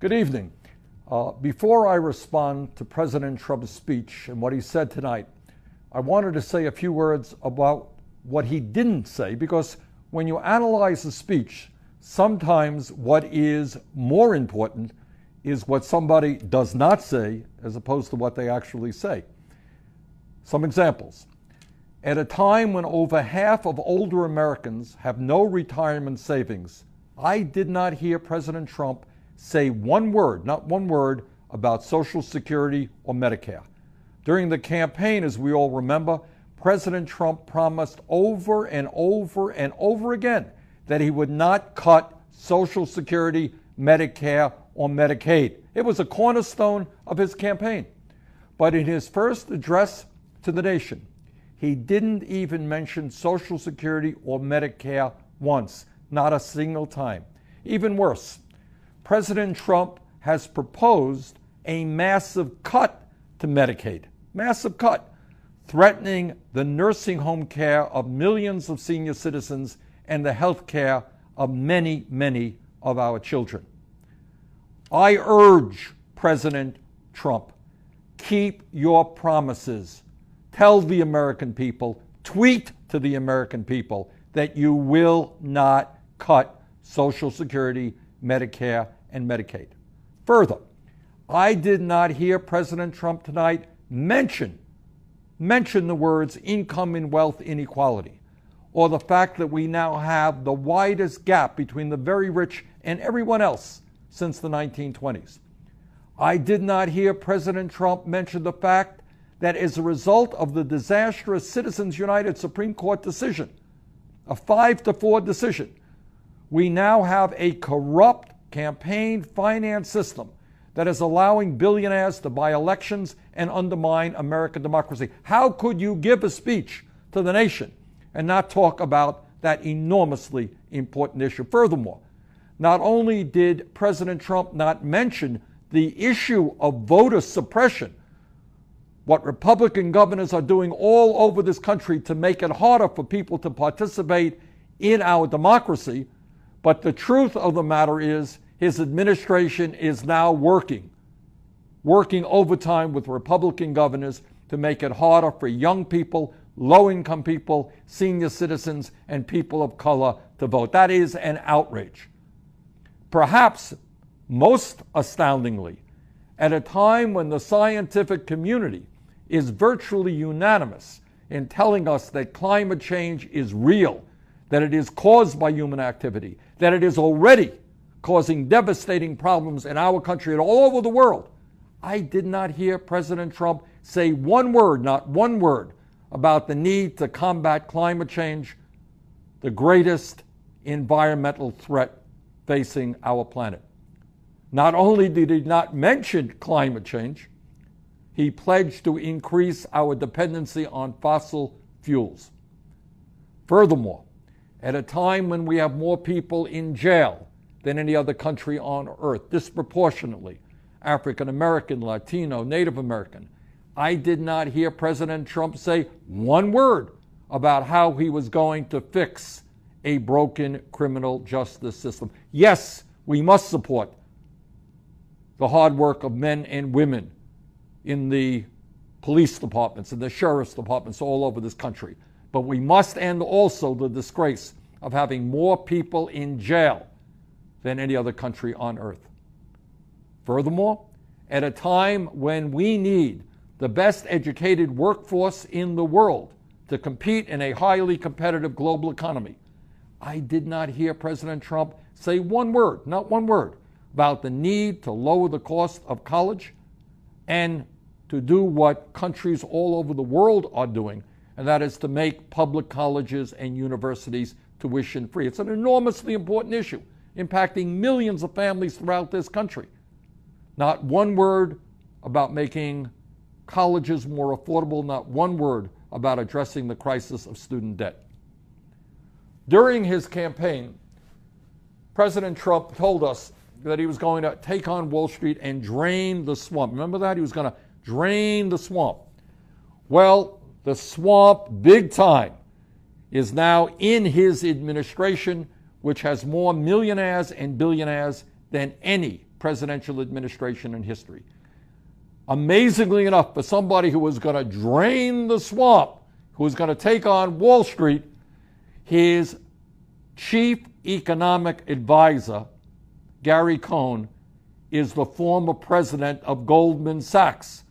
Good evening. Before I respond to President Trump's speech and what he said tonight, I wanted to say a few words about what he didn't say, because when you analyze a speech, sometimes what is more important is what somebody does not say as opposed to what they actually say. Some examples. At a time when over half of older Americans have no retirement savings, I did not hear President Trump say one word, not one word, about Social Security or Medicare. During the campaign, as we all remember, President Trump promised over and over and over again that he would not cut Social Security, Medicare, or Medicaid. It was a cornerstone of his campaign. But in his first address to the nation, he didn't even mention Social Security or Medicare once, not a single time. Even worse, President Trump has proposed a massive cut to Medicaid, massive cut, threatening the nursing home care of millions of senior citizens and the health care of many, many of our children. I urge President Trump, keep your promises. Tell the American people, tweet to the American people that you will not cut Social Security, Medicare, and Medicaid. Further, I did not hear President Trump tonight mention the words income and wealth inequality, or the fact that we now have the widest gap between the very rich and everyone else since the 1920s. I did not hear President Trump mention the fact that as a result of the disastrous Citizens United Supreme Court decision, a 5-4 decision, we now have a corrupt campaign finance system that is allowing billionaires to buy elections and undermine American democracy. How could you give a speech to the nation and not talk about that enormously important issue? Furthermore, not only did President Trump not mention the issue of voter suppression, what Republican governors are doing all over this country to make it harder for people to participate in our democracy, but the truth of the matter is his administration is now working overtime with Republican governors to make it harder for young people, low-income people, senior citizens, and people of color to vote. That is an outrage. Perhaps most astoundingly, at a time when the scientific community is virtually unanimous in telling us that climate change is real, that it is caused by human activity, that it is already causing devastating problems in our country and all over the world, I did not hear President Trump say one word, not one word, about the need to combat climate change, the greatest environmental threat facing our planet. Not only did he not mention climate change, he pledged to increase our dependency on fossil fuels. Furthermore, at a time when we have more people in jail than any other country on earth, disproportionately African American, Latino, Native American, I did not hear President Trump say one word about how he was going to fix a broken criminal justice system. Yes, we must support the hard work of men and women in the police departments and the sheriff's departments all over this country. But we must end also the disgrace of having more people in jail than any other country on earth. Furthermore, at a time when we need the best educated workforce in the world to compete in a highly competitive global economy, I did not hear President Trump say one word, not one word, about the need to lower the cost of college and to do what countries all over the world are doing, and that is to make public colleges and universities tuition free. It's an enormously important issue, impacting millions of families throughout this country. Not one word about making colleges more affordable, not one word about addressing the crisis of student debt. During his campaign, President Trump told us that he was going to take on Wall Street and drain the swamp. Remember that? He was going to drain the swamp. Well, the swamp, big time, is now in his administration, which has more millionaires and billionaires than any presidential administration in history. Amazingly enough, for somebody who was going to drain the swamp, who was going to take on Wall Street, his chief economic advisor, Gary Cohn, is the former president of Goldman Sachs,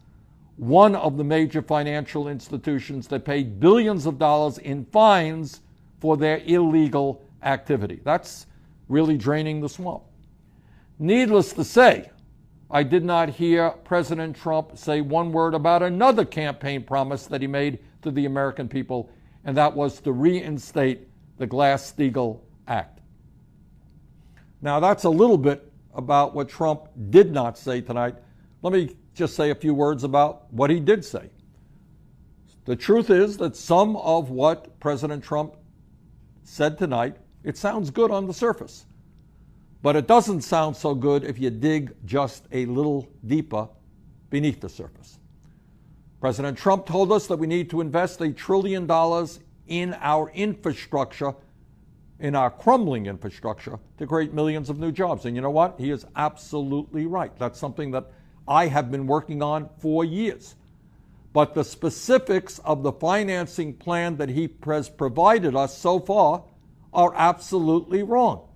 one of the major financial institutions that paid billions of dollars in fines for their illegal activity. That's really draining the swamp. Needless to say, I did not hear President Trump say one word about another campaign promise that he made to the American people, and that was to reinstate the Glass-Steagall Act. Now, that's a little bit about what Trump did not say tonight. Let me just say a few words about what he did say. The truth is that some of what President Trump said tonight, it sounds good on the surface. But it doesn't sound so good if you dig just a little deeper beneath the surface. President Trump told us that we need to invest $1 trillion in our infrastructure, in our crumbling infrastructure, to create millions of new jobs. And you know what? He is absolutely right. That's something that I have been working on for years. But the specifics of the financing plan that he has provided us so far are absolutely wrong.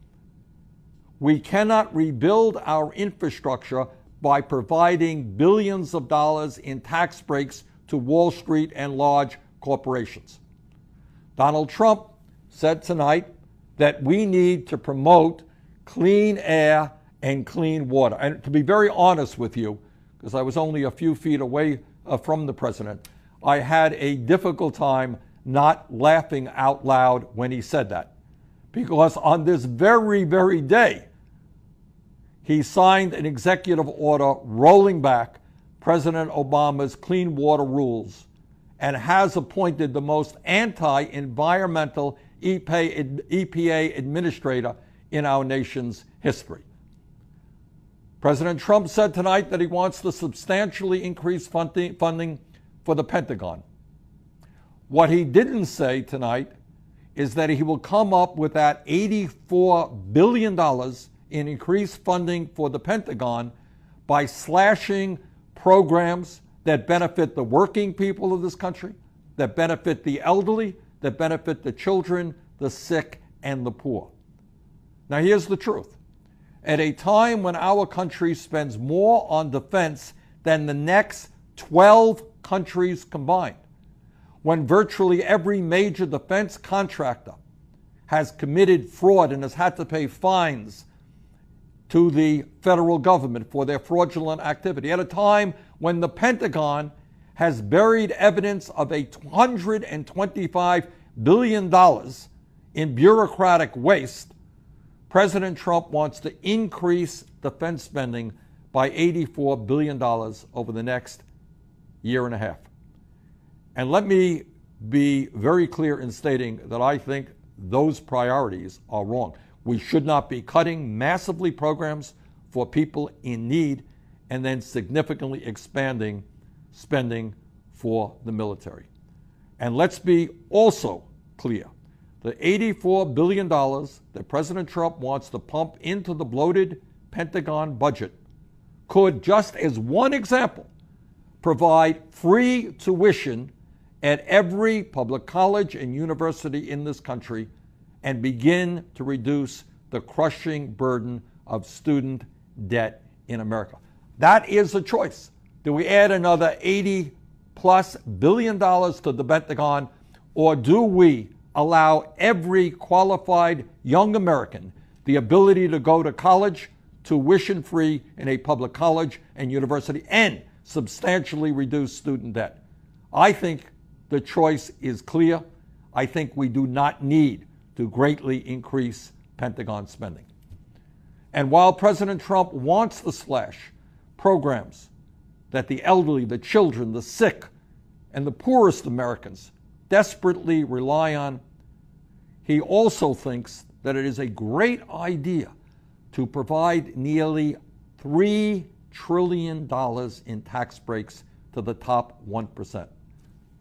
We cannot rebuild our infrastructure by providing billions of dollars in tax breaks to Wall Street and large corporations. Donald Trump said tonight that we need to promote clean air and clean water. And to be very honest with you, because I was only a few feet away from the president, I had a difficult time not laughing out loud when he said that. Because on this very, very day, he signed an executive order rolling back President Obama's clean water rules and has appointed the most anti-environmental EPA administrator in our nation's history. President Trump said tonight that he wants to substantially increase funding for the Pentagon. What he didn't say tonight is that he will come up with that $84 billion in increased funding for the Pentagon by slashing programs that benefit the working people of this country, that benefit the elderly, that benefit the children, the sick, and the poor. Now, here's the truth. At a time when our country spends more on defense than the next 12 countries combined, when virtually every major defense contractor has committed fraud and has had to pay fines to the federal government for their fraudulent activity, at a time when the Pentagon has buried evidence of $125 billion in bureaucratic waste, President Trump wants to increase defense spending by $84 billion over the next year and a half. And let me be very clear in stating that I think those priorities are wrong. We should not be cutting massively programs for people in need and then significantly expanding spending for the military. And let's be also clear. The $84 billion that President Trump wants to pump into the bloated Pentagon budget could, just as one example, provide free tuition at every public college and university in this country and begin to reduce the crushing burden of student debt in America. That is a choice. Do we add another $80+ billion to the Pentagon, or do we allow every qualified young American the ability to go to college tuition-free in a public college and university and substantially reduce student debt? I think the choice is clear. I think we do not need to greatly increase Pentagon spending. And while President Trump wants to slash programs that the elderly, the children, the sick, and the poorest Americans desperately rely on, he also thinks that it is a great idea to provide nearly $3 trillion in tax breaks to the top 1%.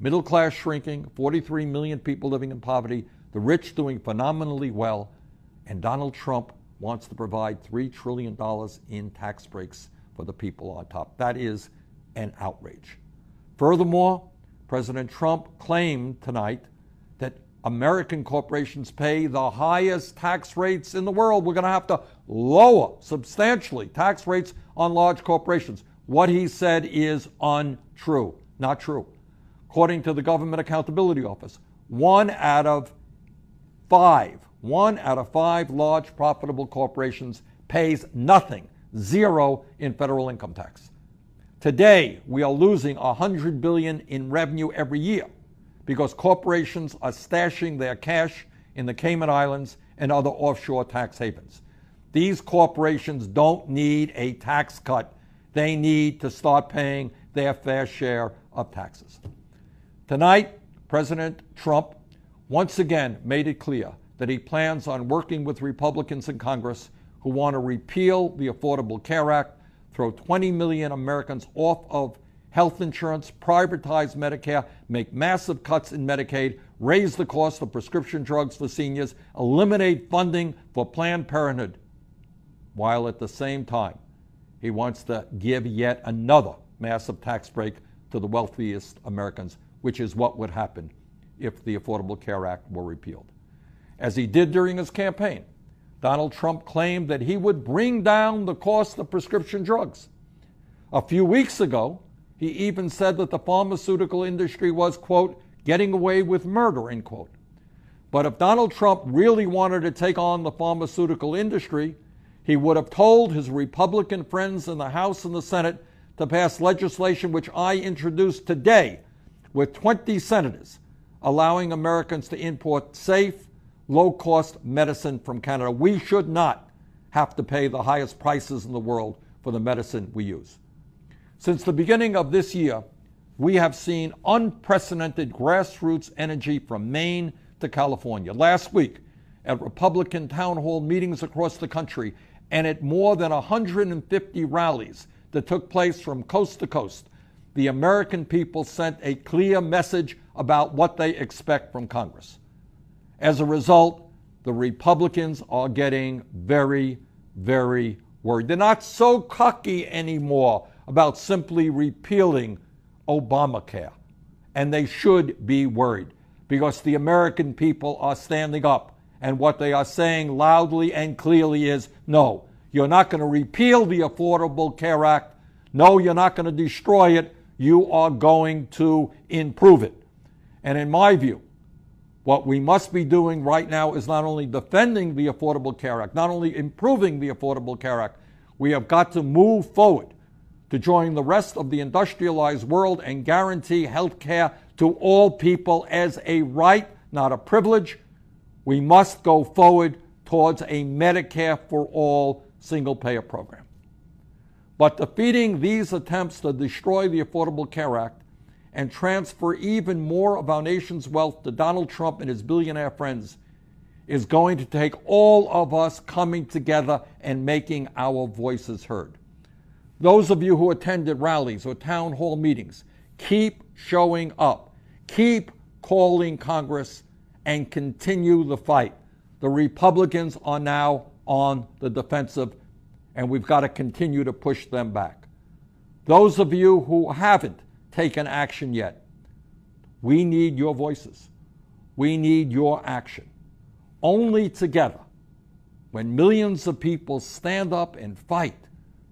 Middle class shrinking, 43 million people living in poverty, the rich doing phenomenally well, and Donald Trump wants to provide $3 trillion in tax breaks for the people on top. That is an outrage. Furthermore, President Trump claimed tonight that American corporations pay the highest tax rates in the world. We're going to have to lower substantially tax rates on large corporations. What he said is untrue, not true. According to the Government Accountability Office, one out of five large profitable corporations pays nothing, zero in federal income tax. Today, we are losing $100 billion in revenue every year because corporations are stashing their cash in the Cayman Islands and other offshore tax havens. These corporations don't need a tax cut. They need to start paying their fair share of taxes. Tonight, President Trump once again made it clear that he plans on working with Republicans in Congress who want to repeal the Affordable Care Act, throw 20 million Americans off of health insurance, privatize Medicare, make massive cuts in Medicaid, raise the cost of prescription drugs for seniors, eliminate funding for Planned Parenthood, while at the same time he wants to give yet another massive tax break to the wealthiest Americans, which is what would happen if the Affordable Care Act were repealed. As he did during his campaign, Donald Trump claimed that he would bring down the cost of prescription drugs. A few weeks ago, he even said that the pharmaceutical industry was, quote, getting away with murder, end quote. But if Donald Trump really wanted to take on the pharmaceutical industry, he would have told his Republican friends in the House and the Senate to pass legislation which I introduced today with 20 senators, allowing Americans to import safe, low-cost medicine from Canada. We should not have to pay the highest prices in the world for the medicine we use. Since the beginning of this year, we have seen unprecedented grassroots energy from Maine to California. Last week, at Republican town hall meetings across the country and at more than 150 rallies that took place from coast to coast, the American people sent a clear message about what they expect from Congress. As a result, the Republicans are getting very, very worried. They're not so cocky anymore about simply repealing Obamacare. And they should be worried because the American people are standing up. And what they are saying loudly and clearly is, no, you're not going to repeal the Affordable Care Act. No, you're not going to destroy it. You are going to improve it. And in my view, what we must be doing right now is not only defending the Affordable Care Act, not only improving the Affordable Care Act, we have got to move forward to join the rest of the industrialized world and guarantee health care to all people as a right, not a privilege. We must go forward towards a Medicare for all single-payer program. But defeating these attempts to destroy the Affordable Care Act and transfer even more of our nation's wealth to Donald Trump and his billionaire friends is going to take all of us coming together and making our voices heard. Those of you who attended rallies or town hall meetings, keep showing up, keep calling Congress, and continue the fight. The Republicans are now on the defensive, and we've got to continue to push them back. Those of you who haven't taken action yet, we need your voices. We need your action. Only together, when millions of people stand up and fight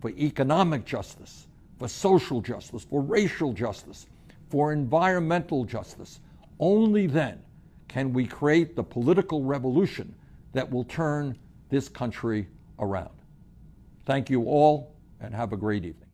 for economic justice, for social justice, for racial justice, for environmental justice, only then can we create the political revolution that will turn this country around. Thank you all, and have a great evening.